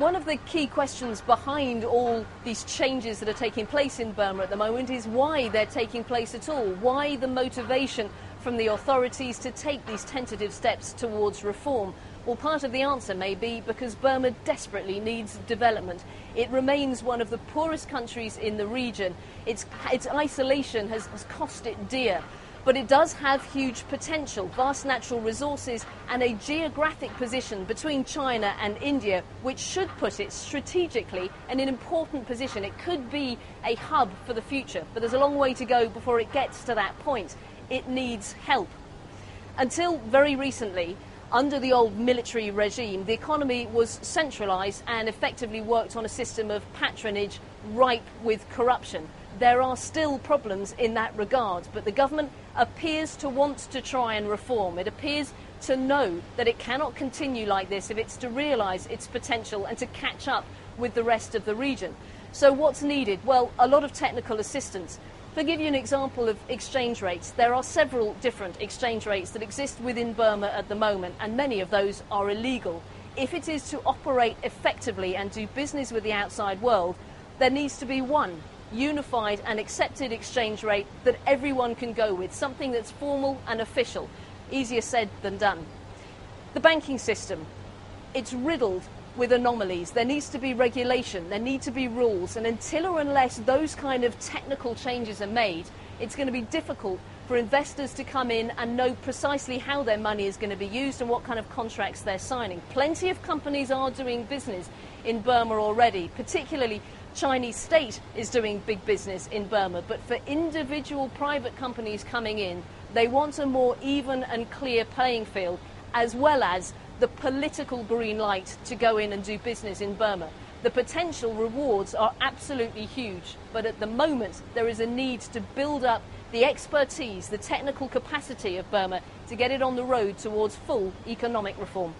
One of the key questions behind all these changes that are taking place in Burma at the moment is why they're taking place at all. Why the motivation from the authorities to take these tentative steps towards reform? Well, part of the answer may be because Burma desperately needs development. It remains one of the poorest countries in the region. Its isolation has cost it dear. But it does have huge potential, vast natural resources and a geographic position between China and India, which should put it strategically in an important position. It could be a hub for the future, but there's a long way to go before it gets to that point. It needs help. Until very recently, under the old military regime, the economy was centralised and effectively worked on a system of patronage ripe with corruption. There are still problems in that regard, but the government appears to want to try and reform. It appears to know that it cannot continue like this if it's to realise its potential and to catch up with the rest of the region. So what's needed? Well, a lot of technical assistance. To give you an example of exchange rates, there are several different exchange rates that exist within Burma at the moment, and many of those are illegal. If it is to operate effectively and do business with the outside world, there needs to be one unified and accepted exchange rate that everyone can go with, something that's formal and official. Easier said than done. The banking system, it's riddled with anomalies. There needs to be regulation, there need to be rules, and until or unless those kind of technical changes are made, it's going to be difficult for investors to come in and know precisely how their money is going to be used and what kind of contracts they're signing. Plenty of companies are doing business in Burma already, particularly Chinese state is doing big business in Burma, but for individual private companies coming in, they want a more even and clear playing field, as well as the political green light to go in and do business in Burma. The potential rewards are absolutely huge, but at the moment there is a need to build up the expertise, the technical capacity of Burma to get it on the road towards full economic reform.